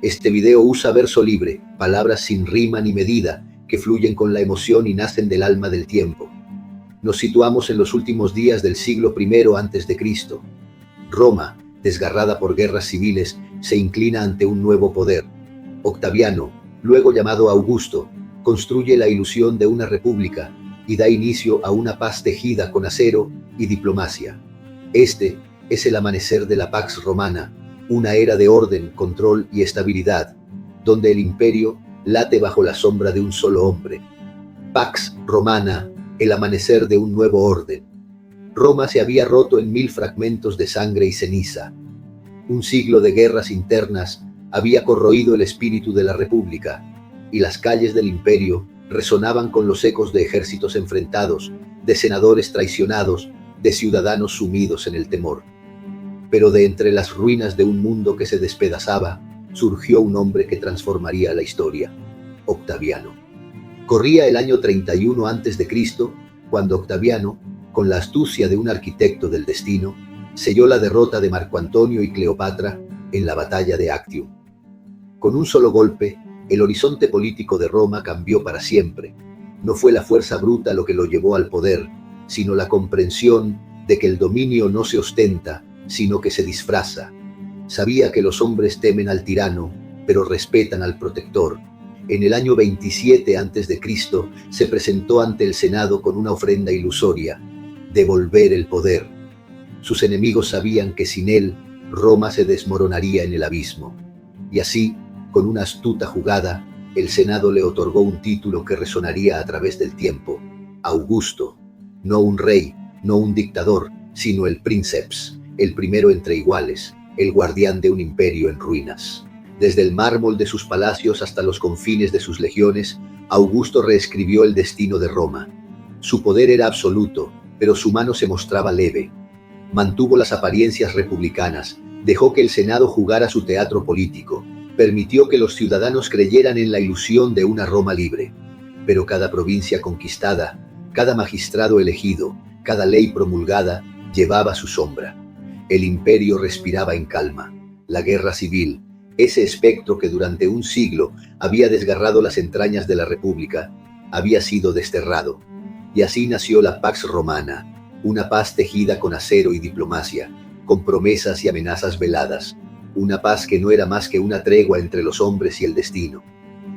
Este video usa verso libre, palabras sin rima ni medida, que fluyen con la emoción y nacen del alma del tiempo. Nos situamos en los últimos días del siglo I a.C. Roma, desgarrada por guerras civiles, se inclina ante un nuevo poder. Octaviano, luego llamado Augusto, construye la ilusión de una república y da inicio a una paz tejida con acero y diplomacia. Este es el amanecer de la Pax Romana, una era de orden, control y estabilidad, donde el imperio late bajo la sombra de un solo hombre. Pax Romana, el amanecer de un nuevo orden. Roma se había roto en 1000 fragmentos de sangre y ceniza. Un siglo de guerras internas había corroído el espíritu de la república, y las calles del imperio resonaban con los ecos de ejércitos enfrentados, de senadores traicionados, de ciudadanos sumidos en el temor. Pero de entre las ruinas de un mundo que se despedazaba, surgió un hombre que transformaría la historia: Octaviano. Corría el año 31 a.C., cuando Octaviano, con la astucia de un arquitecto del destino, selló la derrota de Marco Antonio y Cleopatra en la batalla de Actium. Con un solo golpe, el horizonte político de Roma cambió para siempre. No fue la fuerza bruta lo que lo llevó al poder, sino la comprensión de que el dominio no se ostenta, sino que se disfraza. Sabía que los hombres temen al tirano, pero respetan al protector. En el año 27 a.C. se presentó ante el Senado con una ofrenda ilusoria: devolver el poder. Sus enemigos sabían que sin él, Roma se desmoronaría en el abismo. Y así, con una astuta jugada, el Senado le otorgó un título que resonaría a través del tiempo: Augusto. No un rey, no un dictador, sino el princeps, el primero entre iguales, el guardián de un imperio en ruinas. Desde el mármol de sus palacios hasta los confines de sus legiones, Augusto reescribió el destino de Roma. Su poder era absoluto, pero su mano se mostraba leve. Mantuvo las apariencias republicanas, dejó que el Senado jugara su teatro político, permitió que los ciudadanos creyeran en la ilusión de una Roma libre. Pero cada provincia conquistada, cada magistrado elegido, cada ley promulgada, llevaba su sombra. El imperio respiraba en calma. La guerra civil, ese espectro que durante un siglo había desgarrado las entrañas de la república, había sido desterrado. Y así nació la Pax Romana, una paz tejida con acero y diplomacia, con promesas y amenazas veladas, una paz que no era más que una tregua entre los hombres y el destino.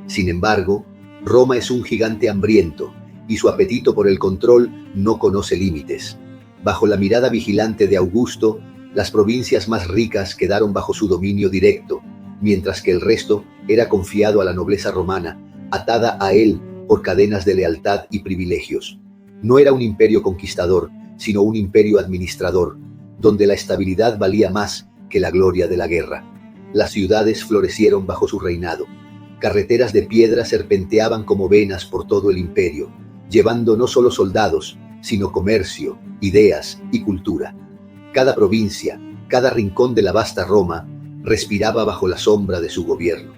Sin embargo, Roma es un gigante hambriento, y su apetito por el control no conoce límites. Bajo la mirada vigilante de Augusto, las provincias más ricas quedaron bajo su dominio directo, mientras que el resto era confiado a la nobleza romana, atada a él por cadenas de lealtad y privilegios. No era un imperio conquistador, sino un imperio administrador, donde la estabilidad valía más que la gloria de la guerra. Las ciudades florecieron bajo su reinado. Carreteras de piedra serpenteaban como venas por todo el imperio, llevando no solo soldados, sino comercio, ideas y cultura. Cada provincia, cada rincón de la vasta Roma, respiraba bajo la sombra de su gobierno.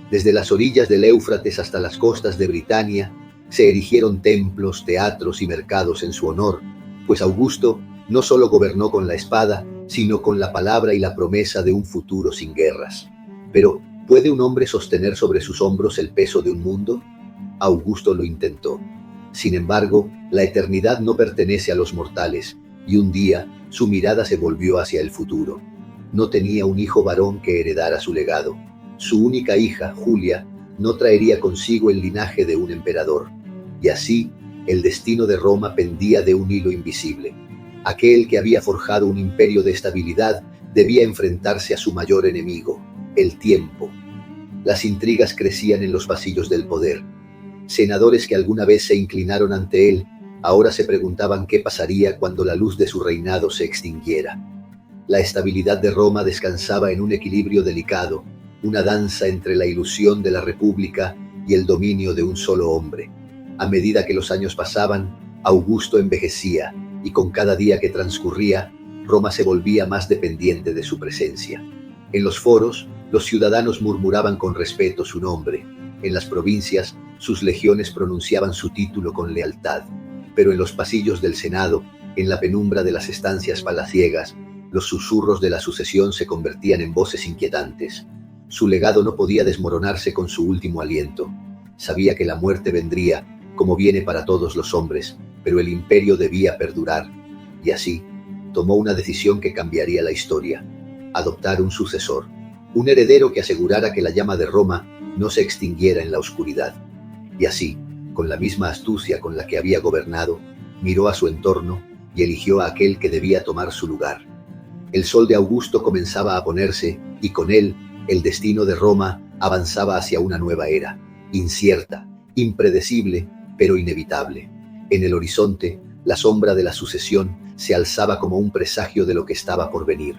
Desde las orillas del Éufrates hasta las costas de Britania, se erigieron templos, teatros y mercados en su honor, pues Augusto no solo gobernó con la espada, sino con la palabra y la promesa de un futuro sin guerras. Pero, ¿puede un hombre sostener sobre sus hombros el peso de un mundo? Augusto lo intentó. Sin embargo, la eternidad no pertenece a los mortales, y un día su mirada se volvió hacia el futuro. No tenía un hijo varón que heredara su legado. Su única hija, Julia, no traería consigo el linaje de un emperador. Y así, el destino de Roma pendía de un hilo invisible. Aquel que había forjado un imperio de estabilidad debía enfrentarse a su mayor enemigo, el tiempo. Las intrigas crecían en los pasillos del poder. Senadores que alguna vez se inclinaron ante él, ahora se preguntaban qué pasaría cuando la luz de su reinado se extinguiera. La estabilidad de Roma descansaba en un equilibrio delicado, una danza entre la ilusión de la república y el dominio de un solo hombre. A medida que los años pasaban, Augusto envejecía, y con cada día que transcurría, Roma se volvía más dependiente de su presencia. En los foros, los ciudadanos murmuraban con respeto su nombre. En las provincias, sus legiones pronunciaban su título con lealtad. Pero en los pasillos del Senado, en la penumbra de las estancias palaciegas, los susurros de la sucesión se convertían en voces inquietantes. Su legado no podía desmoronarse con su último aliento. Sabía que la muerte vendría, como viene para todos los hombres, pero el imperio debía perdurar. Y así, tomó una decisión que cambiaría la historia: adoptar un sucesor, un heredero que asegurara que la llama de Roma no se extinguiera en la oscuridad. Y así, con la misma astucia con la que había gobernado, miró a su entorno y eligió a aquel que debía tomar su lugar. El sol de Augusto comenzaba a ponerse, y con él, el destino de Roma avanzaba hacia una nueva era, incierta, impredecible, pero inevitable. En el horizonte, la sombra de la sucesión se alzaba como un presagio de lo que estaba por venir.